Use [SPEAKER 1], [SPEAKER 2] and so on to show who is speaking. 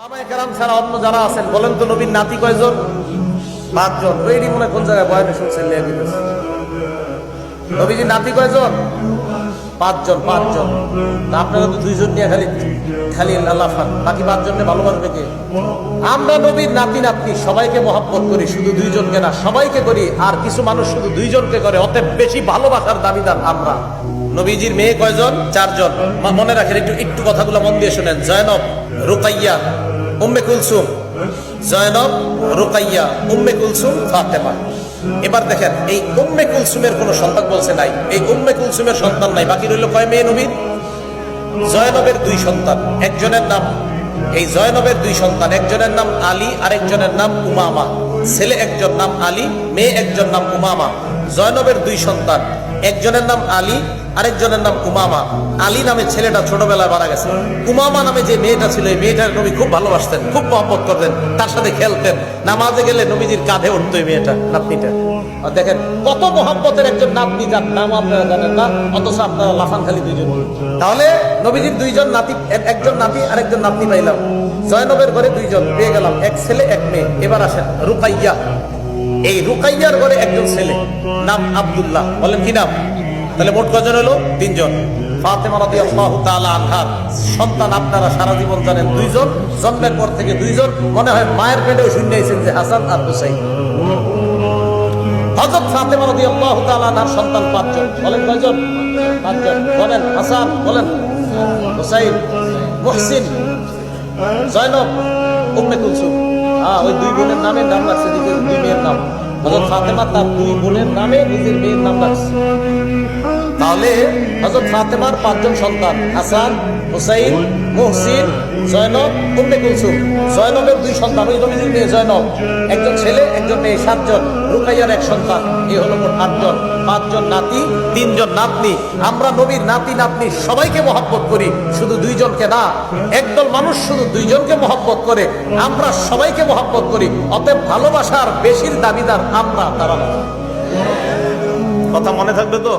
[SPEAKER 1] ওলামায়ে কেরাম ছাড়া অন্য যারা আছেন বলেন তো নবীর নাতি কয়জন? 5 জন। ওইটি মনে কোন জায়গায় বয়ানে শুনছেন লিয়া দিতেছে। নবীজির নাতি কয়জন? 5 জন। 5 জন। আপনারা তো 2 জন নিয়ে খালি লাফান, বাকি 5 জনকে ভালোবাসবে কে? আমরা নবীর নাতি নাতনি সবাইকে মহব্বত করি, শুধু 2 জনকে না, সবাইকে করি। আর কিছু মানুষ শুধু 2 জনকে করে, অতএব বেশি ভালোবাসার দাবিদার আমরা। নবীজির মেয়ে কয়জন? 4 জন। মনে রাখেন, একটু কথাগুলো মন দিয়ে শুনেন। জয়নব, রুকাইয়া, উম্মে কুলসুম। জয়নব, রুকাইয়া, উম্মে কুলসুম, ফাতেমা। এবার দেখেন, এই উম্মে কুলসুমের কোন সন্তান বলছে নাই, এই উম্মে কুলসুমের সন্তান নাই। বাকি রইল কয় মেয়ে নবীর? জয়নবের 2 সন্তান, একজনের নাম, এই জয়নবের 2 সন্তান, একজনের নাম আলী, আরেকজনের নাম উমামা। ছেলে একজন নাম আলী, মেয়ে একজন নাম উমামা। জয়নবের 2 সন্তান, একজনের নাম আলী, আরেকজনের নাম উমামা। আলী নামে ছেলেটা ছোটবেলায় মারা গেছে। উমামা নামে যে মেয়েটা ছিল, এই মেয়েটার নবী খুব ভালোবাসতেন, খুব মহব্বত করতেন, তার সাথে খেলতেন। নামাজে গেলে নবীজির কাঁধে উঠতো এই মেয়েটা, নাতনিটা। আর দেখেন কত মহব্বতের একজন নাতনি, যার নাম আপনারা জানেন না, অথচ আপনারা লাফান খালি 2 জন। তাহলে নবীজির 2 জন নাতি, একজন নাতি আর একজন নাতনি পাইলাম। জয়নবের ঘরে 2 জন পেয়ে গেলাম, এক ছেলে এক মেয়ে। এবার আসেন রুকাইয়া। এই রুকাইয়ার ঘরে একজন ছেলে, নাম আব্দুল্লাহ। বলেন কি নাম? তাহলে মোট কজন হলো? 3 জন। ফাতেমা রাদিয়াল্লাহু তাআলা আনহার সন্তান আপনারা সারা জীবন জানেন 2 জন, জন্মের পর থেকে 2 জন। মনে হয় মায়ের পেটেও শুনিয়েছেন যে হাসান আর হুসাইন। হযরত ফাতেমা রাদিয়াল্লাহু তাআলা আনহার সন্তান 5 জন। বলেন কয়জন? 5 জন। বলেন হাসান, বলেন হুসাইন, মুহসিন, জয়নব, উম্মে কুলসুম। ওই 2 বোনের নামে নাম রাখছে, নিজের 2 মেয়ের নাম। হযরত ফাতেমা তার 2 বোনের নামে নিজের মেয়ের নাম রাখছে। তাহলে হযরত ফাতেমার 5 জন সন্তান, হাসান, হুসাইন, মুহসিন, জয়নব, উম্মে কুলসুম। জয়নবের 2 সন্তান, ওই নবীজির মেয়ে জয়নব, একজন ছেলে একজন মেয়ে, 7 জন। রুকাইয়ার 1 সন্তান, এই হলো মোট 8 জন। 5 জন নাতি, 3 জন নাতনি। আমরা নবীর নাতি নাতনি সবাইকে মহব্বত করি, শুধু 2 জনকে না। একদল মানুষ শুধু 2 জনকে মহব্বত করে, আমরা সবাইকে মহব্বত করি। অতএব ভালোবাসার বেশির দাবিদার আমরা, তারা না। কথা মনে থাকবে তো?